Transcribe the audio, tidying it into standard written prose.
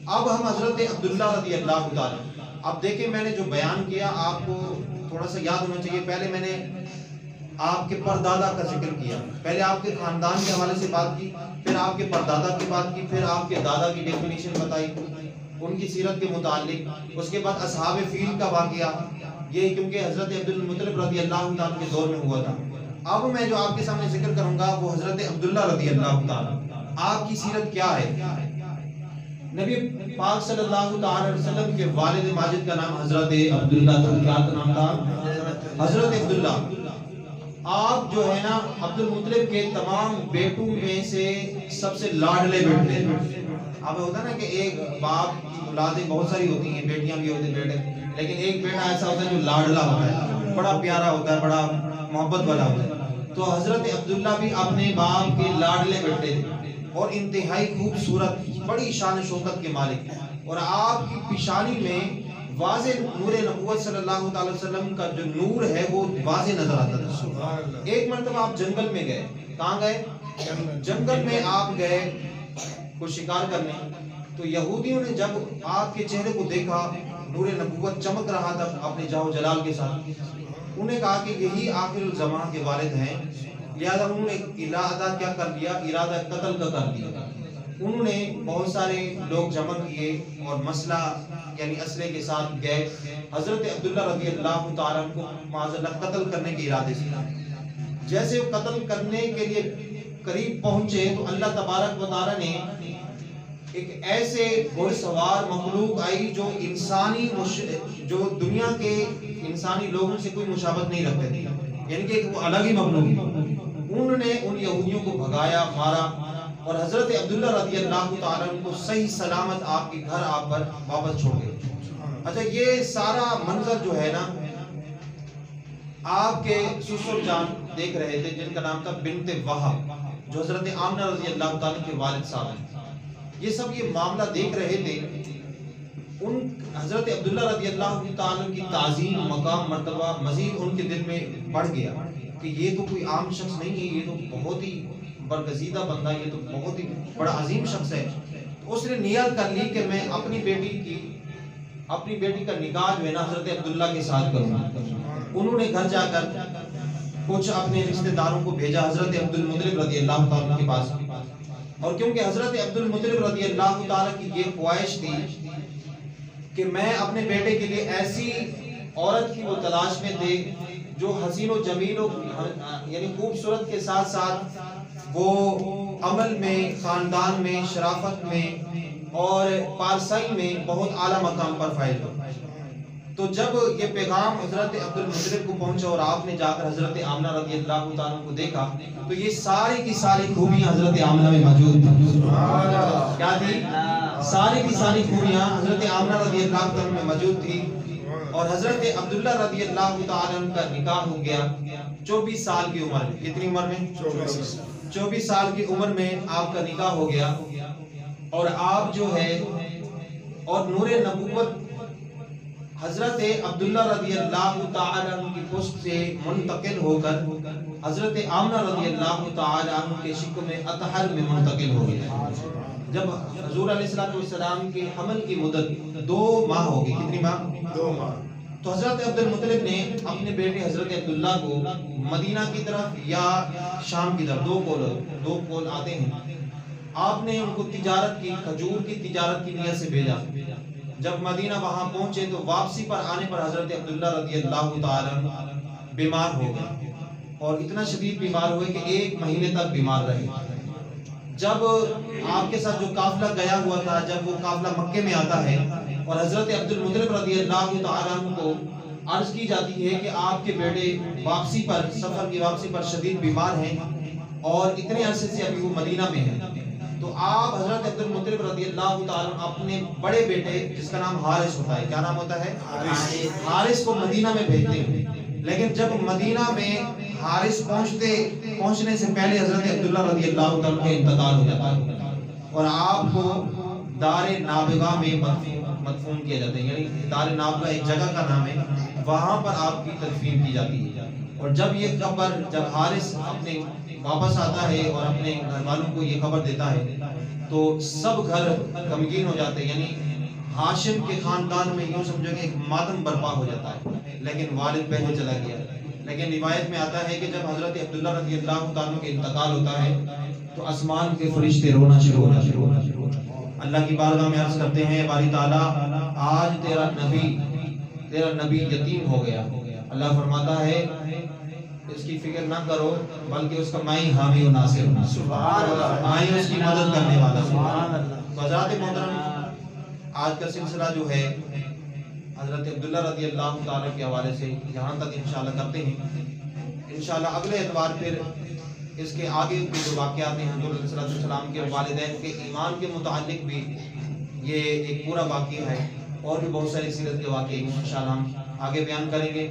اب ہم حضرت عبداللہ رضی اللہ تعالیٰ، اب دیکھیں میں نے جو بیان کیا آپ کو تھوڑا سا یاد ہونا چاہیے. پہلے میں نے آپ کے پردادا کا ذکر کیا، پہلے آپ کے خاندان کے حوالے سے بات کی، پھر آپ کے پردادا کی بات کی، پھر آپ کے دادا کی ڈیفینیشن بتائی ان کی سیرت کے متعلق. اس کے بعد اصحاب فیل کا واقعہ، یہ کیونکہ حضرت عبد المطلب رضی اللہ تعالیٰ کے دور میں ہوا تھا. اب میں جو آپ کے سامنے ذکر کروں گا وہ حضرت عبداللہ رضی اللہ تعالیٰ. آپ کی سیرت کیا ہے؟ نبی پاک صلی اللہ تعالی علیہ وسلم کے والد ماجد کا نام حضرت عبداللہ تھا. کیا نام تھا؟ حضرت عبداللہ. آپ جو ہے نا عبد المطلب کے تمام بیٹوں میں سے سب سے لاڈلے بیٹے. اب ہوتا ہے نا کہ ایک باپ کی اولادیں بہت ساری ہوتی ہیں، بیٹیاں بھی ہوتی ہیں بیٹے، لیکن ایک بیٹا ایسا ہوتا ہے جو لاڈلا ہوتا ہے، بڑا پیارا ہوتا ہے، بڑا محبت والا ہوتا ہے. تو حضرت عبداللہ بھی اپنے باپ کے لاڈلے بیٹے تھے اور انتہائی خوبصورت، بڑی شان و شوکت کے مالک. اور آپ کی پیشانی میں واضح نور نبوت صلی اللہ تعالی وسلم کا جو نور ہے وہ واضح نظر آتا تھا. ایک مرتبہ آپ جنگل میں گئے. کہاں گئے؟ جنگل میں آپ گئے کوئی شکار کرنے. تو یہودیوں نے جب آپ کے چہرے کو دیکھا، نور نبوت چمک رہا تھا اپنے جاہ و جلال کے ساتھ، انہیں کہا کہ یہی آخر الزمان کے والد ہیں. لہذا انہوں نے ارادہ کیا کر لیا؟ ارادہ قتل کا کر دیا. انہوں نے بہت سارے لوگ جمع کیے اور مسئلہ یعنی اسلحے کے ساتھ گئے حضرت عبداللہ رضی اللہ تعالیٰ کو معاذ اللہ قتل کرنے کے ارادے سے. جیسے وہ قتل کرنے کے لیے قریب پہنچے تو اللہ تبارک و تعالیٰ نے ایک ایسے گھوڑ سوار مخلوق آئی جو انسانی جو دنیا کے انسانی لوگوں سے کوئی مشابہت نہیں رکھتے تھے، یعنی کہ وہ الگ ہی مخلوق. انہوں نے ان یہودیوں کو بھگایا، مارا اور حضرت عبداللہ رضی اللہ تعالیٰ کو صحیح سلامت آپ کے گھر آپ پر واپس چھوڑ گئے. اچھا یہ سارا منظر جو ہے نا آپ کے سسر جان دیکھ رہے تھے جن کا نام تھا بنت وہب، جو حضرت آمنہ رضی اللہ تعالیٰ کے والد صاحب ہیں. یہ سب یہ معاملہ دیکھ رہے تھے. ان حضرت عبداللہ رضی اللہ تعالیٰ کی تعظیم، مقام، مرتبہ مزید ان کے دل میں بڑھ گیا کہ یہ تو کوئی عام شخص نہیں ہے، یہ تو بہت ہی برگزیدہ بندہ، یہ تو بہت ہی بڑا عظیم شخص ہے. اس نے نیت کر لی کہ میں اپنی بیٹی کا نکاح جو ہے نا حضرت عبداللہ کے ساتھ کروں. انہوں نے گھر جا کر کچھ اپنے رشتہ داروں کو بھیجا حضرت عبد المطلب رضی اللہ تعالیٰ کے پاس. اور کیونکہ حضرت عبد المطلب رضی اللہ تعالیٰ کی یہ خواہش تھی کہ میں اپنے بیٹے کے لیے ایسی عورت کی وہ تلاش میں تھے جو حسین و جمیل و یعنی خوبصورت کے ساتھ ساتھ وہ عمل میں، خاندان میں، شرافت میں اور پارسائی میں بہت اعلیٰ مقام پر فائز ہو. تو جب یہ پیغام حضرت عبد المطلب کو پہنچا اور آپ نے جا کر حضرت آمنہ رضی اللہ تعالیٰ کو دیکھا تو یہ ساری کی ساری خوبیاں حضرت آمنہ میں موجود تھیں. کیا تھی؟ ساری کی ساری خوبیاں حضرت آمنہ رضی اللہ تعالیٰ میں موجود تھی. اور حضرت عبداللہ رضی اللہ تعالیٰ کا نکاح ہو گیا 24 سال کی عمر میں. کتنی عمر میں؟ 24 سال کی عمر میں آپ کا نکاح ہو گیا. اور آپ جو ہے اور نور نبوت حضرت عبداللہ رضی اللہ تعالیٰ کی پشت سے منتقل ہو کر حضرت آمنہ رضی اللہ تعالیٰ کے شکم اطہر میں منتقل ہو گیا. جب حضور علیہ السلام کے حمل کی مدت 2 ماہ ہو گئی. کتنی ماہ؟ 2 ماہ. تو حضرت عبد المطلب نے اپنے بیٹے حضرت عبداللہ کو مدینہ کی طرف یا شام کی طرف، دو کول آتے ہیں، آپ نے ان کو تجارت کی، کھجور کی تجارت کی نیت سے بھیجا. جب مدینہ وہاں پہنچے تو واپسی پر آنے پر حضرت عبداللہ رضی اللہ تعالی بیمار ہو گئے اور اتنا شدید بیمار ہوئے کہ 1 مہینے تک بیمار رہے. جب آپ کے ساتھ جو قافلہ گیا ہوا تھا، جب وہ قافلہ مکے میں آتا ہے اور حضرت عبد المطلب رضی اللہ تعالیٰ کو عرض کی جاتی ہے کہ آپ کے بیٹے واپسی پر، سفر کی واپسی پر شدید بیمار ہیں اور اتنے عرصے سے ابھی وہ مدینہ میں ہیں، تو آپ حضرت عبد المطلب رضی اللہ تعالیٰ اپنے بڑے بیٹے جس کا نام حارث ہوتا ہے، کیا نام ہوتا ہے؟ حارث کو مدینہ میں بھیجتے ہیں. لیکن جب مدینہ میں حارث پہنچنے سے پہلے حضرت عبداللہ رضی اللہ تعالیٰ کا انتقال ہو جاتا ہے اور آپ کو دار نابغہ میں مدفون کیا جاتا ہے. یعنی دار نابغہ ایک جگہ کا نام ہے، وہاں پر آپ کی تدفین کی جاتی ہے. اور جب یہ خبر جب حارث اپنے واپس آتا ہے اور اپنے گھر والوں کو یہ خبر دیتا ہے تو سب گھر غمگین ہو جاتے ہیں، یعنی ہاشم کے خاندان میں یوں سمجھو کہ ایک ماتم برپا ہو جاتا ہے، لیکن والد پہلے چلا گیا۔ لیکن روایت میں آتا ہے کہ جب حضرت عبداللہ رضی اللہ تعالیٰ کا انتقال ہوتا ہے تو آسمان کے فرشتے رونا شروع ہو جاتے ہیں، اللہ کی بارگاہ میں عرض کرتے ہیں باری تعالیٰ آج تیرا نبی یتیم ہو گیا۔ اللہ فرماتا ہے اس کی فکر نہ کرو بلکہ اس کا میں ہی حامی و ناصر ہوں، میں ہی اس کی مدد کرنے والا ہوں۔ تو حضرات محترم آج کا سلسلہ جو ہے حضرت عبداللہ رضی اللہ تعالیٰ کے حوالے سے یہاں تک انشاءاللہ کرتے ہیں۔ انشاءاللہ اگلے اتوار پھر اس کے آگے کے جو واقعات ہیں حضور علیہ السلام کے والدین کے ایمان کے متعلق بھی یہ ایک پورا واقعہ ہے، اور بھی بہت ساری سیرت کے واقعے انشاءاللہ ہم آگے بیان کریں گے۔